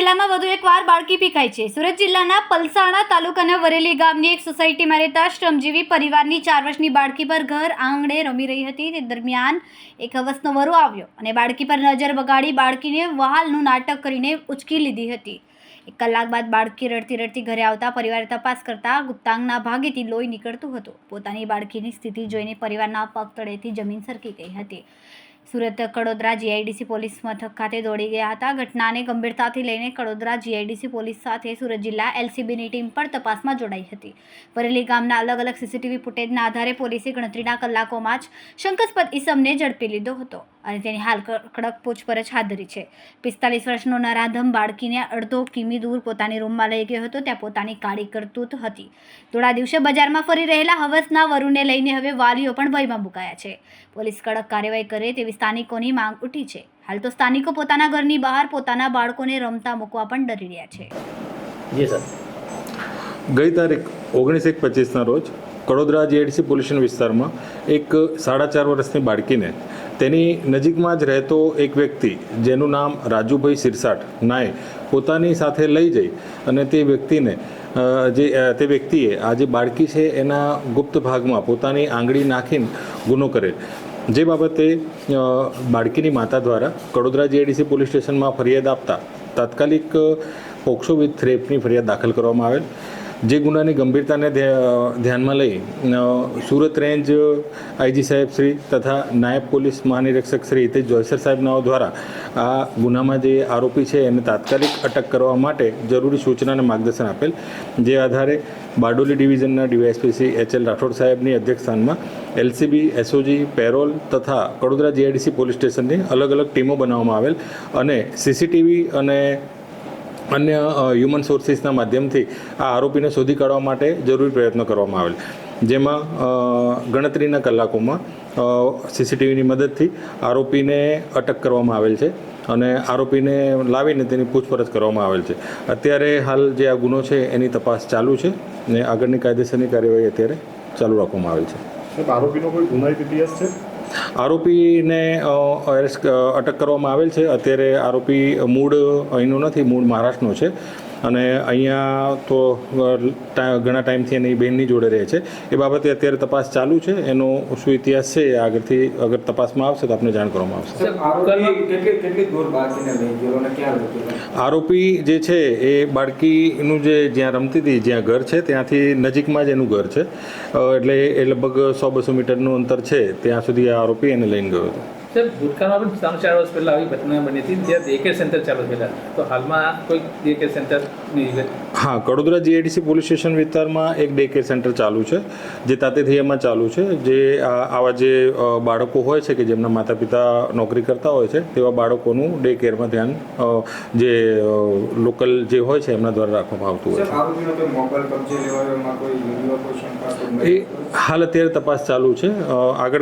જિલ્લામાં વધુ એકવાર બાળકી પીકાઈ છે। સુરત જિલ્લાના પલસાણા તાલુકાના વરેલી ગામની એક સોસાયટીમાં રહેતા શ્રમજીવી પરિવારની 4 વર્ષની બાળકી પર ઘર આંગણે રમી રહી હતી તે દરમિયાન એક હવસનો વરુ આવ્યો અને બાળકી પર નજર બગાડી બાળકીને વહાલનું નાટક કરીને ઉચકી લીધી હતી। 1 કલાક બાદ બાળકી રડતી રડતી ઘરે આવતા પરિવારે તપાસ કરતા ગુપ્તાંગના ભાગેથી લોહી નીકળતું હતું। પોતાની બાળકીની સ્થિતિ જોઈને પરિવારના પગ તળેથી જમીન સરકી ગઈ હતી। સુરત કડોદરા જીઆઈડીસી પોલીસ મથક ખાતે દોડી ગયા હતા। ઘટનાને ગંભીરતાથી લઈને કડોદરા જીઆઈડીસી પોલીસ સાથે સુરત જિલ્લા એલસીબીની ટીમ પણ તપાસમાં જોડાઈ હતી। વરેલી ગામના અલગ અલગ સીસીટીવી ફૂટેજના આધારે પોલીસે ગણતરીના કલાકોમાં જ શંકાસ્પદ ઈસમને ઝડપી લીધો હતો અને તેની હાલ કડક પૂછપરછ હાથ ધરી છે। 45 વર્ષનો નરાધમ બાળકીને અડધો કિમી દૂર પોતાની રૂમમાં લઈ ગયો હતો। ત્યાં પોતાની કાળી કરતૂત હતી। થોડા દિવસે બજારમાં ફરી રહેલા હવસના વરુને લઈને હવે વાલીઓ પણ ભયમાં મુકાયા છે। પોલીસ કડક કાર્યવાહી કરે તેવી સ્થાનિકોની માંગ ઉઠી છે। હાલ તો સ્થાનિકો પોતાના ઘરની બહાર પોતાના બાળકોને રમતા મૂકવા પણ ડરી રહ્યા છે। જી સર, ગઈ તારીખ 19/1/25ના રોજ કડોદરા જીઆઈડીસી પોલીસ વિસ્તારમાં એક 4.5 વર્ષની બાળકીને તેની નજીકમાં જ રહેતો એક વ્યક્તિ જેનું નામ રાજુભાઈ સિરસાટ નાએ પોતાની સાથે લઈ જઈ અને તે વ્યક્તિએ આ જે બાળકી છે એના ગુપ્ત ભાગમાં પોતાની આંગળી નાખીને ગુનો કરેલ, જે બાબતે બાળકીની માતા દ્વારા કડોદરા જીઆઈડીસી પોલીસ સ્ટેશનમાં ફરિયાદ આપતા તાત્કાલિક પોક્સો વિથ રેપની ફરિયાદ દાખલ કરવામાં આવેલ। જે ગુનાની ગંભીરતાને ધ્યાનમાં લઈ સુરત રેન્જ આઈજી સાહેબ શ્રી તથા નાયબ પોલીસ મહાનિરીક્ષક શ્રી હિતેશ જોયસર સાહેબનાઓ દ્વારા આ ગુનામાં જે આરોપી છે એને તાત્કાલિક અટક કરવા માટે જરૂરી સૂચના અને માર્ગદર્શન આપેલ। જે આધારે બારડોલી ડિવિઝનના ડીવાયએસપી શ્રી HL રાઠોડ સાહેબની અધ્યક્ષસ્થાનમાં એલસીબી, એસઓજી, પેરોલ તથા કડોદરા જીઆઈડીસી પોલીસ સ્ટેશનની અલગ અલગ ટીમો બનાવવામાં આવેલ અને સીસીટીવી અને અન્ય હ્યુમન સોર્સિસના માધ્યમથી આ આરોપીને શોધી કાઢવા માટે જરૂરી પ્રયત્નો કરવામાં આવેલ। જેમાં ગણતરીના કલાકોમાં સીસીટીવીની મદદથી આરોપીને અટક કરવામાં આવેલ છે અને આરોપીને લાવીને તેની પૂછપરછ કરવામાં આવેલ છે। અત્યારે હાલ જે આ ગુનો છે એની તપાસ ચાલુ છે ને આગળની કાયદેસરની કાર્યવાહી અત્યારે ચાલુ રાખવામાં આવેલ છે। આરોપીનો કોઈ ગુનાહિત ઇતિહાસ છે? આરોપીને અટક કરવામાં આવેલ છે। અત્યારે આરોપી મૂળ અહીંનો નથી, મૂળ મહારાષ્ટ્રનો છે અને અહીંયા તો ઘણા ટાઈમથી એની બહેનની જોડે રહે છે। એ બાબતે અત્યારે તપાસ ચાલુ છે। એનો શું ઇતિહાસ છે એ આગળથી અગર તપાસમાં આવશે તો આપને જાણ કરવામાં આવશે। આરોપી જે છે એ બાળકીનું જે જ્યાં રમતી હતી જ્યાં ઘર છે ત્યાંથી નજીકમાં જ એનું ઘર છે, એટલે એ લગભગ 100-200 મીટરનું અંતર છે ત્યાં સુધી આ આરોપી એને લઈને ગયો હતો। સર, ભૂતકાળમાં પણ 3-4 વર્ષ પહેલાં આવી ઘટના બની હતી ત્યાં ડે કેર સેન્ટર ચાલુ થયેલા, તો હાલમાં કોઈ ડે કેર સેન્ટરની? હા, કડોદરા જીઆઈડીસી પોલીસ સ્ટેશન વિસ્તારમાં એક ડે કેર સેન્ટર ચાલુ છે જે તાતેથિયામાં ચાલુ છે। જે આવા જે બાળકો હોય છે કે જેમના માતા પિતા નોકરી કરતા હોય છે તેવા બાળકોનું ડે કેરમાં ધ્યાન જે લોકલ જે હોય છે એમના દ્વારા રાખવામાં આવતું હોય છે। એ હાલ અત્યારે તપાસ ચાલુ છે। આગળ